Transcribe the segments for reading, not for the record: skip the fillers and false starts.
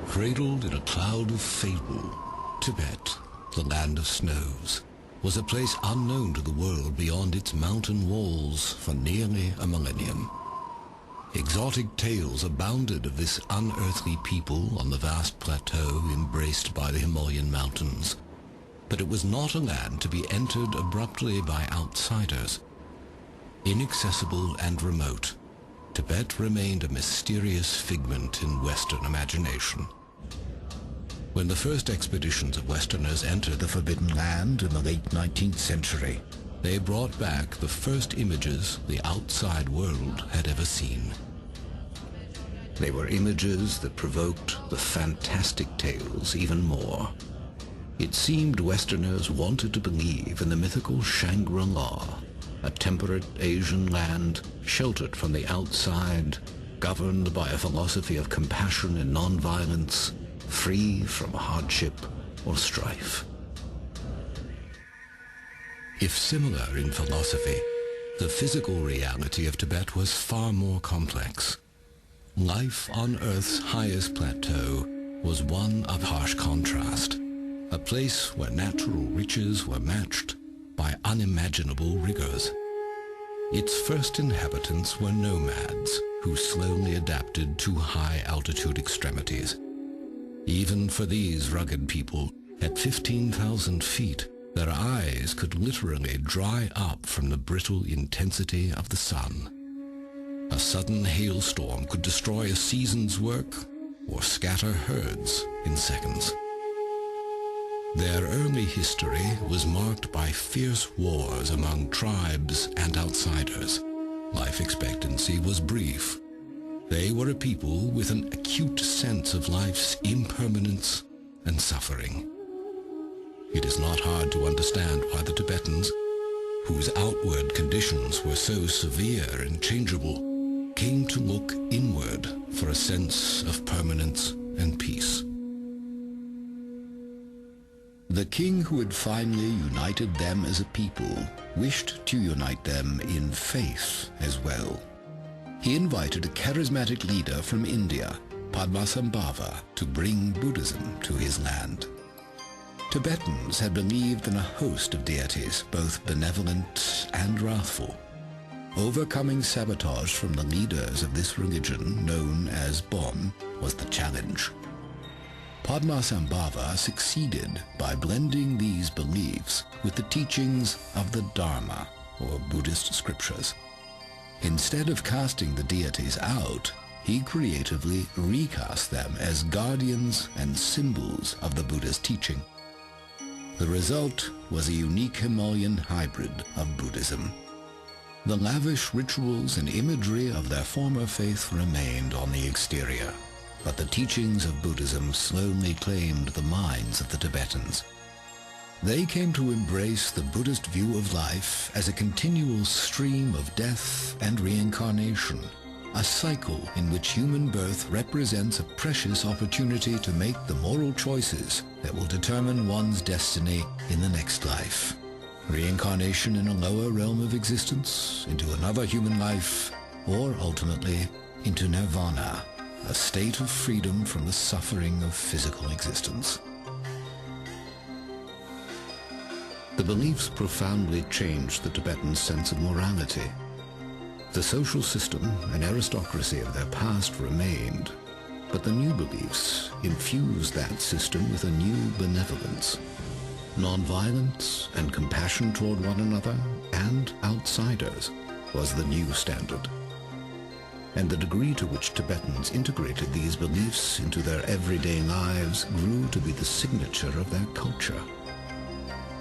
Cradled in a cloud of fable, Tibet, the land of snows, was a place unknown to the world beyond its mountain walls for nearly a millennium. Exotic tales abounded of this unearthly people on the vast plateau embraced by the Himalayan mountains. But it was not a land to be entered abruptly by outsiders. Inaccessible and remote, Tibet remained a mysterious figment in Western imagination. When the first expeditions of Westerners entered the Forbidden Land in the late 19th century, they brought back the first images the outside world had ever seen. They were images that provoked the fantastic tales even more. It seemed Westerners wanted to believe in the mythical Shangri-La, a temperate Asian land sheltered from the outside, governed by a philosophy of compassion and non-violence, free from hardship or strife. If similar in philosophy, the physical reality of Tibet was far more complex. Life on Earth's highest plateau was one of harsh contrast, a place where natural riches were matched by unimaginable rigors. Its first inhabitants were nomads who slowly adapted to high-altitude extremities. Even for these rugged people, at 15,000 feet, their eyes could literally dry up from the brittle intensity of the sun. A sudden hailstorm could destroy a season's work or scatter herds in seconds. Their early history was marked by fierce wars among tribes and outsiders. Life expectancy was brief. They were a people with an acute sense of life's impermanence and suffering. It is not hard to understand why the Tibetans, whose outward conditions were so severe and changeable, came to look inward for a sense of permanence and peace. The king who had finally united them as a people wished to unite them in faith as well. He invited a charismatic leader from India, Padmasambhava, to bring Buddhism to his land. Tibetans had believed in a host of deities, both benevolent and wrathful. Overcoming sabotage from the leaders of this religion, known as Bon, was the challenge. Padmasambhava succeeded by blending these beliefs with the teachings of the Dharma, or Buddhist scriptures. Instead of casting the deities out, he creatively recast them as guardians and symbols of the Buddha's teaching. The result was a unique Himalayan hybrid of Buddhism. The lavish rituals and imagery of their former faith remained on the exterior, but the teachings of Buddhism slowly claimed the minds of the Tibetans. They came to embrace the Buddhist view of life as a continual stream of death and reincarnation, a cycle in which human birth represents a precious opportunity to make the moral choices that will determine one's destiny in the next life. Reincarnation in a lower realm of existence, into another human life, or ultimately into nirvana, a state of freedom from the suffering of physical existence. The beliefs profoundly changed the Tibetan sense of morality. The social system and aristocracy of their past remained, but the new beliefs infused that system with a new benevolence. Nonviolence and compassion toward one another and outsiders was the new standard. And the degree to which Tibetans integrated these beliefs into their everyday lives grew to be the signature of their culture.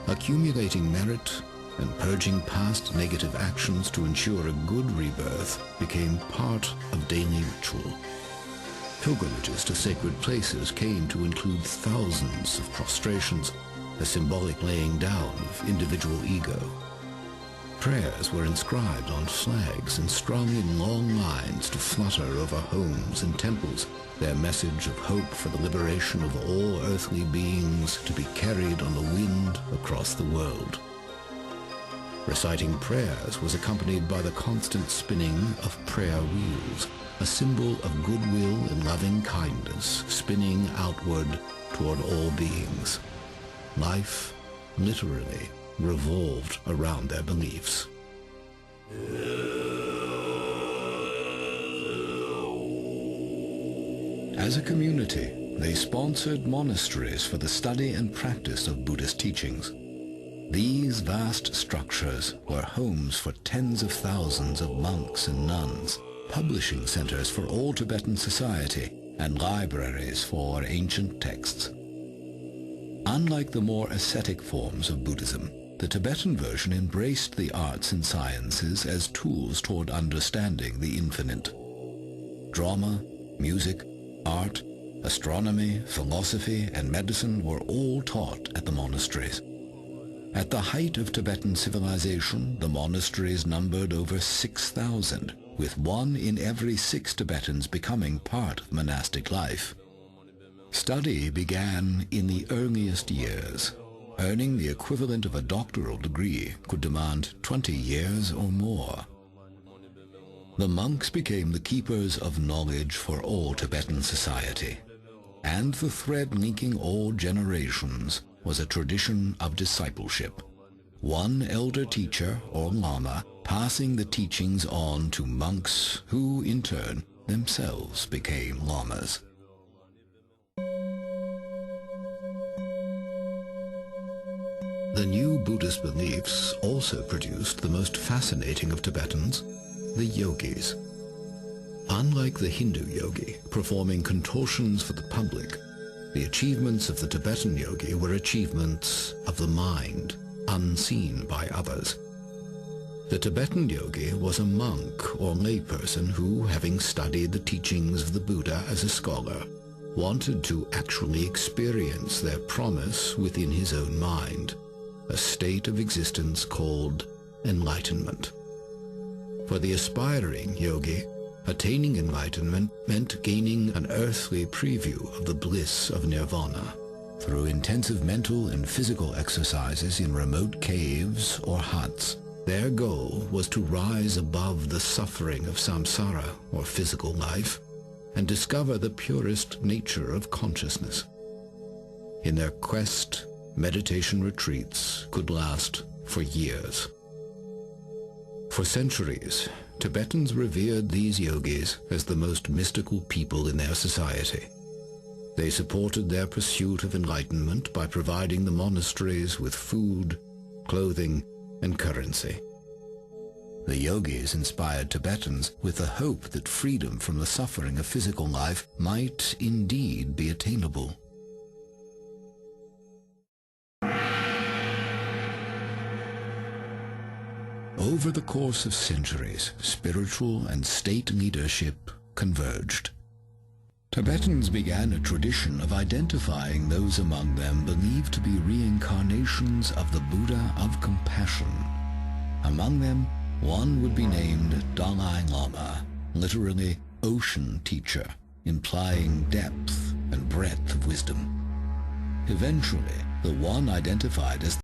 Accumulating merit and purging past negative actions to ensure a good rebirth became part of daily ritual. Pilgrimages to sacred places came to include thousands of prostrations, a symbolic laying down of individual ego. Prayers were inscribed on flags and strung in long lines to flutter over homes and temples, their message of hope for the liberation of all earthly beings to be carried on the wind across the world. Reciting prayers was accompanied by the constant spinning of prayer wheels, a symbol of goodwill and loving kindness spinning outward toward all beings. Life, literally, revolved around their beliefs. As a community, they sponsored monasteries for the study and practice of Buddhist teachings. These vast structures were homes for tens of thousands of monks and nuns, publishing centers for all Tibetan society, and libraries for ancient texts. Unlike the more ascetic forms of Buddhism, the Tibetan version embraced the arts and sciences as tools toward understanding the infinite. Drama, music, art, astronomy, philosophy, and medicine were all taught at the monasteries. At the height of Tibetan civilization, the monasteries numbered over 6,000, with 1 in every 6 Tibetans becoming part of monastic life. Study began in the earliest years. Earning the equivalent of a doctoral degree could demand 20 years or more. The monks became the keepers of knowledge for all Tibetan society, and the thread linking all generations was a tradition of discipleship. One elder teacher or lama passing the teachings on to monks who, in turn, themselves became lamas. The new Buddhist beliefs also produced the most fascinating of Tibetans, the yogis. Unlike the Hindu yogi, performing contortions for the public, the achievements of the Tibetan yogi were achievements of the mind, unseen by others. The Tibetan yogi was a monk or layperson who, having studied the teachings of the Buddha as a scholar, wanted to actually experience their promise within his own mind, a state of existence called enlightenment. For the aspiring yogi, attaining enlightenment meant gaining an earthly preview of the bliss of nirvana. Through intensive mental and physical exercises in remote caves or huts, their goal was to rise above the suffering of samsara, or physical life, and discover the purest nature of consciousness. In their quest, meditation retreats could last for years. For centuries, Tibetans revered these yogis as the most mystical people in their society. They supported their pursuit of enlightenment by providing the monasteries with food, clothing, and currency. The yogis inspired Tibetans with the hope that freedom from the suffering of physical life might indeed be attainable. Over the course of centuries, spiritual and state leadership converged. Tibetans began a tradition of identifying those among them believed to be reincarnations of the Buddha of compassion. Among them, one would be named Dalai Lama, literally ocean teacher, implying depth and breadth of wisdom. Eventually, the one identified as